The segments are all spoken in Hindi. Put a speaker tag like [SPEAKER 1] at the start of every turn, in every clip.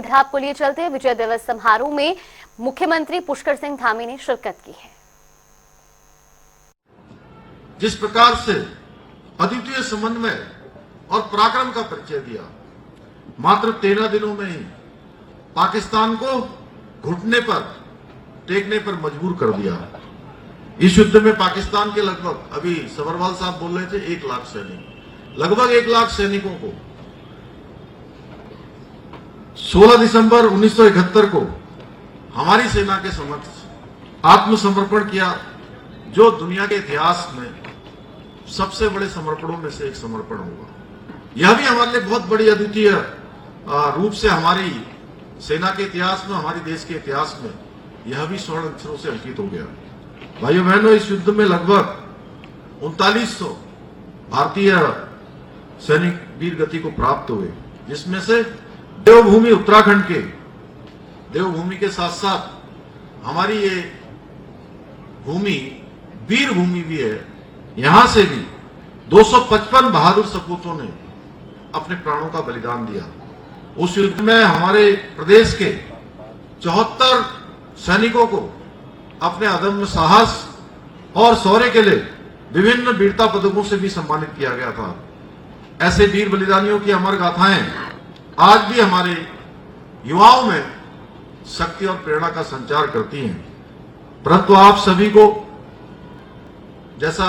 [SPEAKER 1] इधर आपको लिए चलते हैं विजय दिवस समारोह में मुख्यमंत्री पुष्कर सिंह धामी ने शिरकत की है।
[SPEAKER 2] जिस प्रकार से अद्वितीय समन्वय और पराक्रम का परिचय दिया, मात्र 13 दिनों में ही पाकिस्तान को घुटने पर टेकने पर मजबूर कर दिया। इस युद्ध में पाकिस्तान के लगभग, अभी सभरवाल साहब बोल रहे थे, 1 लाख सैनिक, लगभग 1 लाख सैनिकों को 16 दिसंबर 1971 को हमारी सेना के समक्ष आत्मसमर्पण किया, जो दुनिया के इतिहास में सबसे बड़े समर्पणों में से एक समर्पण होगा। यह भी हमारे लिए बहुत बड़ी अद्वितीय रूप से हमारी सेना के इतिहास में, हमारे देश के इतिहास में यह भी स्वर्ण अक्षरों से अंकित हो गया। भाइयों बहनों, इस युद्ध में लगभग 3900 भारतीय सैनिक वीर गति को प्राप्त हुए, जिसमें से देवभूमि उत्तराखंड के, देवभूमि के साथ साथ हमारी ये भूमि वीर भूमि भी है। यहां से भी 255 बहादुर सपूतों ने अपने प्राणों का बलिदान दिया। उस युद्ध में हमारे प्रदेश के 74 सैनिकों को अपने अदम्य साहस और शौर्य के लिए विभिन्न वीरता पदकों से भी सम्मानित किया गया था। ऐसे वीर बलिदानियों की अमर गाथाएं आज भी हमारे युवाओं में शक्ति और प्रेरणा का संचार करती हैं। परंतु आप सभी को, जैसा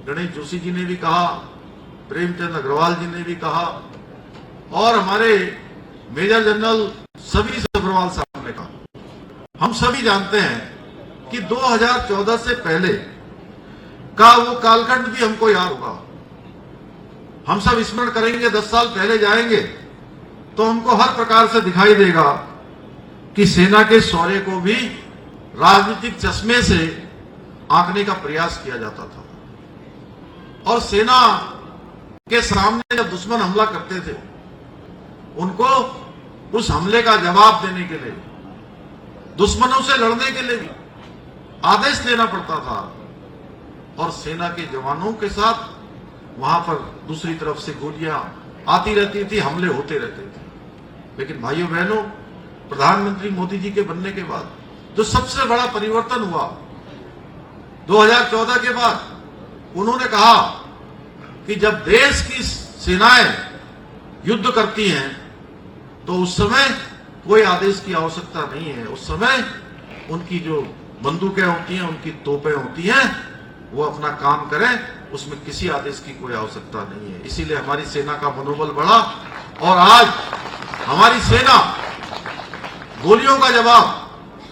[SPEAKER 2] गणेश जोशी जी ने भी कहा, प्रेमचंद अग्रवाल जी ने भी कहा, और हमारे मेजर जनरल सभी सभरवाल साहब ने कहा, हम सभी जानते हैं कि 2014 से पहले का वो कालखंड भी हमको याद होगा। हम सब स्मरण करेंगे, 10 साल पहले जाएंगे तो हमको हर प्रकार से दिखाई देगा कि सेना के शौर्य को भी राजनीतिक चश्मे से आंकने का प्रयास किया जाता था, और सेना के सामने जब दुश्मन हमला करते थे, उनको उस हमले का जवाब देने के लिए, दुश्मनों से लड़ने के लिए भी आदेश देना पड़ता था, और सेना के जवानों के साथ वहां पर दूसरी तरफ से गोलियां आती रहती थी, हमले होते रहते थे। लेकिन भाइयों बहनों, प्रधानमंत्री मोदी जी के बनने के बाद जो सबसे बड़ा परिवर्तन हुआ 2014 के बाद, उन्होंने कहा कि जब देश की सेनाएं युद्ध करती हैं तो उस समय कोई आदेश की आवश्यकता नहीं है। उस समय उनकी जो बंदूकें होती हैं, उनकी तोपें होती हैं, वो अपना काम करें, उसमें किसी आदेश की कोई आवश्यकता नहीं है। इसीलिए हमारी सेना का मनोबल बढ़ा, और आज हमारी सेना गोलियों का जवाब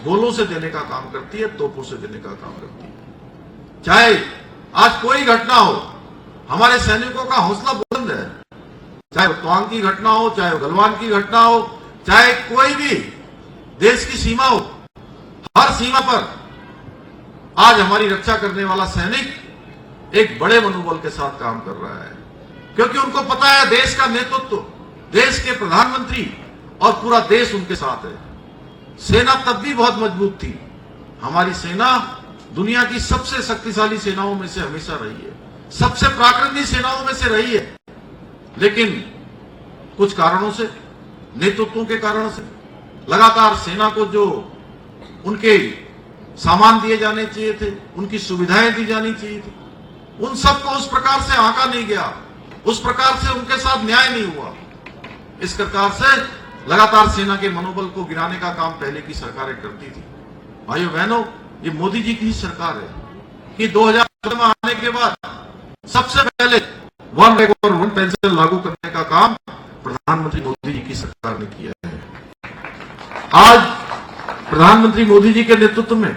[SPEAKER 2] गोलों से देने का काम करती है, तोपों से देने का काम करती है। चाहे आज कोई घटना हो, हमारे सैनिकों का हौसला बुलंद है। चाहे तवांग की घटना हो, चाहे गलवान की घटना हो, चाहे कोई भी देश की सीमा हो, हर सीमा पर आज हमारी रक्षा करने वाला सैनिक एक बड़े मनोबल के साथ काम कर रहा है, क्योंकि उनको पता है देश का नेतृत्व, देश के प्रधानमंत्री और पूरा देश उनके साथ है। सेना तब भी बहुत मजबूत थी। हमारी सेना दुनिया की सबसे शक्तिशाली सेनाओं में से हमेशा रही है, सबसे पराक्रमी सेनाओं में से रही है। लेकिन कुछ कारणों से, नेतृत्वों के कारण से, लगातार सेना को जो उनके सामान दिए जाने चाहिए थे, उनकी सुविधाएं दी जानी चाहिए थी, उन सबको उस प्रकार से आंका नहीं गया, उस प्रकार से उनके साथ न्याय नहीं हुआ। इस प्रकार से लगातार सेना के मनोबल को गिराने का काम पहले की सरकारें करती थी। भाइयों बहनों, ये मोदी जी की ही सरकार है कि 2014 में आने के बाद सबसे पहले वन रैंक और वन पेंशन लागू करने का काम प्रधानमंत्री मोदी जी की सरकार ने किया है। आज प्रधानमंत्री मोदी जी के नेतृत्व में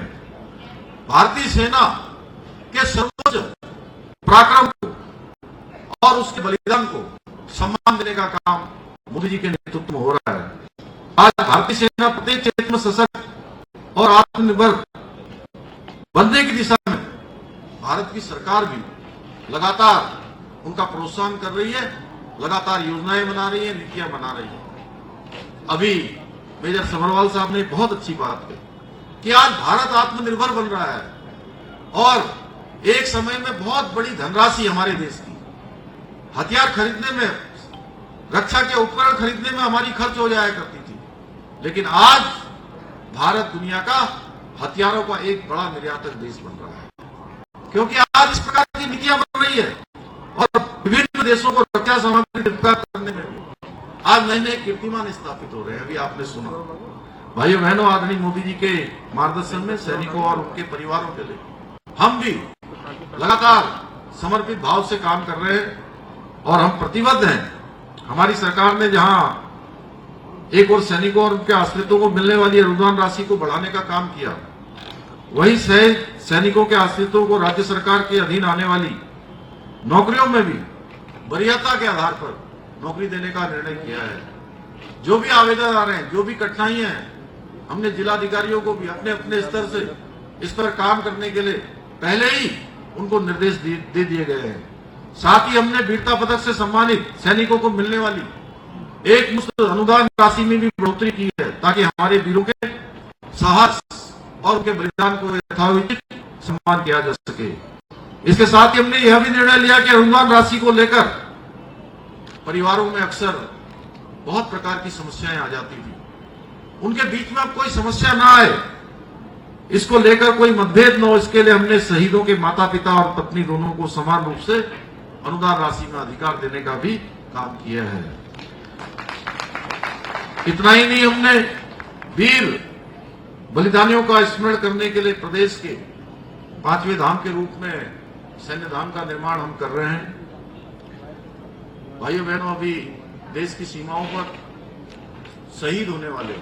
[SPEAKER 2] भारतीय सेना के सर्वोच्च पराक्रम को और उसके बलिदान को सम्मान देने का काम मोदी जी के नेतृत्व में हो रहा है। आज भारतीय सेना प्रत्येक क्षेत्र में सशक्त और आत्मनिर्भर बनने की दिशा में भारत की सरकार भी लगातार उनका प्रोत्साहन कर रही है, लगातार योजनाएं बना रही है, नीतियां बना रही है। अभी मेजर सभरवाल साहब ने बहुत अच्छी बात कही कि आज भारत आत्मनिर्भर बन रहा है, और एक समय में बहुत बड़ी धनराशि हमारे देश की हथियार खरीदने में रक्षा के उपकरण खरीदने में हमारी खर्च हो जाया करती थी, लेकिन आज भारत दुनिया का हथियारों का एक बड़ा निर्यातक देश बन रहा है, क्योंकि आज इस प्रकार की नीतियां बन रही है और विभिन्न देशों को रक्षा सामग्री निर्यात करने में भी आज नए नए कीर्तिमान स्थापित हो रहे हैं। अभी आपने सुना, भाइयों बहनों, आदरणीय मोदी जी के मार्गदर्शन में सैनिकों और उनके परिवारों के लिए हम भी लगातार समर्पित भाव से काम कर रहे हैं और हम प्रतिबद्ध हैं। हमारी सरकार ने जहां एक और सैनिकों और उनके आश्रितों को मिलने वाली अनुदान राशि को बढ़ाने का काम किया, वही सैनिकों के आश्रितों को राज्य सरकार के अधीन आने वाली नौकरियों में भी वरीयता के आधार पर नौकरी देने का निर्णय किया है। जो भी आवेदन आ रहे हैं, जो भी कठिनाइयां हैं, हमने जिलाधिकारियों को भी अपने अपने स्तर से इस पर काम करने के लिए पहले ही उनको निर्देश दे दिए गए हैं। साथ ही हमने वीरता पदक से सम्मानित सैनिकों को मिलने वाली एक मुश्त अनुदान राशि में भी बढ़ोतरी की है, ताकि हमारे वीरों के साहस और उनके बलिदान को यथाउचित सम्मान किया जा सके। इसके साथ ही हमने यह भी निर्णय लिया कि अनुदान राशि को लेकर परिवारों में अक्सर बहुत प्रकार की समस्याएं आ जाती थी, उनके बीच में अब कोई समस्या ना आए, इसको लेकर कोई मतभेद न हो, इसके लिए हमने शहीदों के माता पिता और पत्नी दोनों को समान रूप से अनुदान राशि में अधिकार देने का भी काम किया है। इतना ही नहीं, हमने वीर बलिदानियों का स्मरण करने के लिए प्रदेश के 5वें धाम के रूप में सैन्य धाम का निर्माण हम कर रहे हैं। भाइयों बहनों, अभी देश की सीमाओं पर शहीद होने वाले